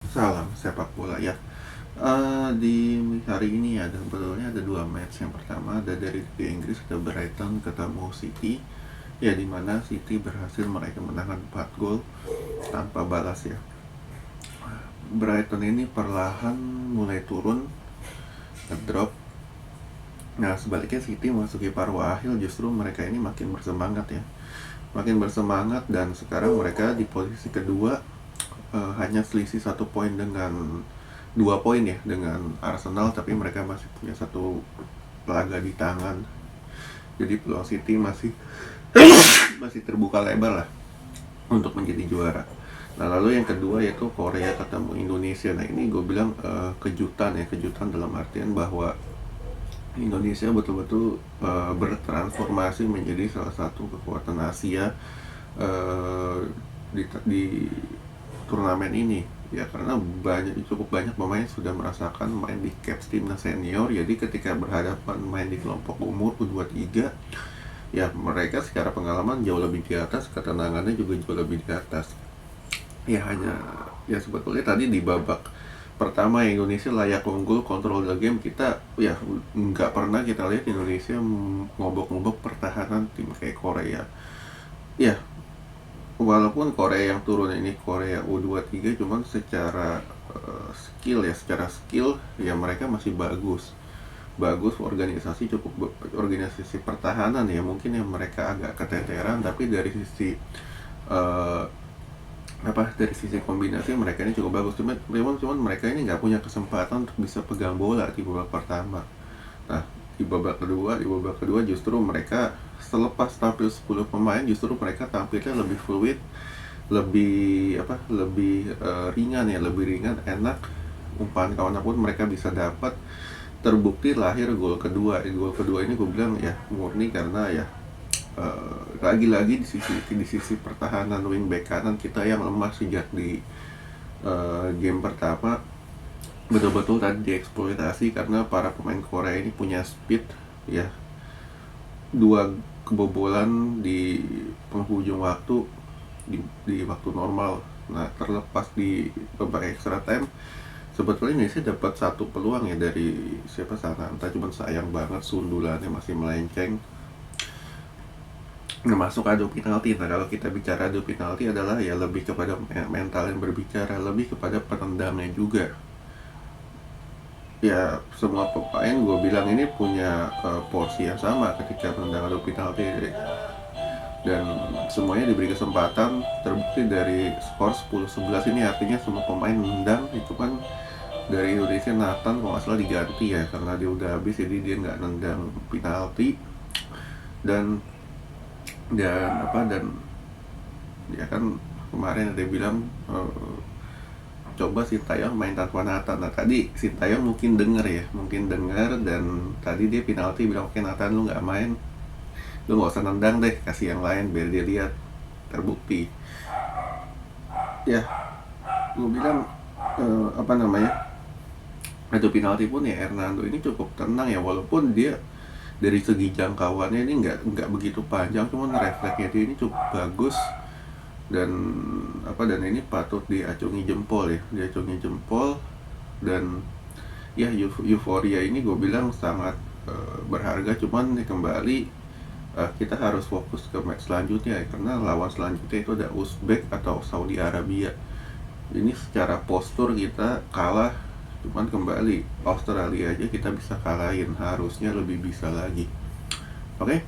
Salam sepak bola ya. Di hari ini sebetulnya ada dua match. Yang pertama ada dari Liga Inggris, ada Brighton ketemu City. Ya, di mana City berhasil meraih kemenangan 4 gol tanpa balas ya. Brighton ini perlahan mulai turun, ngedrop. Nah, sebaliknya City memasuki paruh akhir, justru mereka ini makin bersemangat ya. Makin bersemangat dan sekarang mereka di posisi kedua, hanya selisih 1 poin dengan 2 poin ya dengan Arsenal, tapi mereka masih punya satu laga di tangan. Jadi peluang City masih masih terbuka lebar lah untuk menjadi juara. Nah, lalu yang kedua yaitu Korea ketemu Indonesia. Nah, ini gue bilang kejutan dalam artian bahwa Indonesia betul-betul bertransformasi menjadi salah satu kekuatan Asia di turnamen ini ya, karena cukup banyak pemain sudah merasakan main di caps timnas senior. Jadi ketika berhadapan main di kelompok umur U23 ya, mereka secara pengalaman jauh lebih di atas, ketenangannya juga jauh lebih di atas ya. Hanya ya sebetulnya tadi di babak pertama Indonesia layak unggul, kontrol the game. Kita ya nggak pernah kita lihat Indonesia ngobok-ngobok pertahanan tim kayak Korea ya. Walaupun Korea yang turun ini Korea U23, cuman secara secara skill ya mereka masih bagus organisasi pertahanan ya. Mungkin yang mereka agak keteteran, tapi dari sisi dari sisi kombinasi mereka ini cukup bagus. Cuman mereka ini nggak punya kesempatan untuk bisa pegang bola di babak pertama. Nah, di babak kedua justru mereka selepas tampil 10 pemain, justru mereka tampilnya lebih fluid, lebih ringan ya, enak. Umpan kawan pun mereka bisa dapat. Terbukti lahir gol kedua ini gue bilang ya murni karena ya lagi-lagi di sisi pertahanan wingback kanan kita yang lemah sejak di game pertama betul-betul tadi dieksploitasi karena para pemain Korea ini punya speed ya. 2 kebobolan di penghujung waktu di waktu normal. Nah, terlepas di babak extra time, sebetulnya Indonesia dapat satu peluang ya dari Sananta, cuman sayang banget sundulannya masih melenceng. Nah, masuk adu penalti. Nah, kalau kita bicara adu penalti adalah ya lebih kepada mental yang berbicara, lebih kepada penendangnya juga. Ya, semua pemain gue bilang ini punya porsi yang sama ketika menendang adu penalti, dan semuanya diberi kesempatan. Terbukti dari skor 10-11 ini, artinya semua pemain menendang. Itu kan dari Indonesia Nathan kalau nggak salah diganti ya, karena dia udah habis, jadi dia nggak nendang penalti. Dan ya kan kemarin ada bilang coba Sintayong main tanpa Nathan. Nah, tadi Sintayong mungkin dengar dan tadi dia penalti bilang, oke Nathan lu nggak main, lu nggak usah nendang deh, kasih yang lain biar dia lihat. Terbukti ya, gue bilang adu penalti pun ya Hernando ini cukup tenang ya, walaupun dia dari segi jangkauannya ini nggak begitu panjang, cuman refleksnya dia ini cukup bagus. Dan ini patut diacungi jempol. Dan ya euforia ini gue bilang sangat berharga. Cuman kembali kita harus fokus ke match selanjutnya ya, karena lawan selanjutnya itu ada Uzbek atau Saudi Arabia. Ini secara postur kita kalah, cuman kembali Australia aja kita bisa kalahin, harusnya lebih bisa lagi. Oke?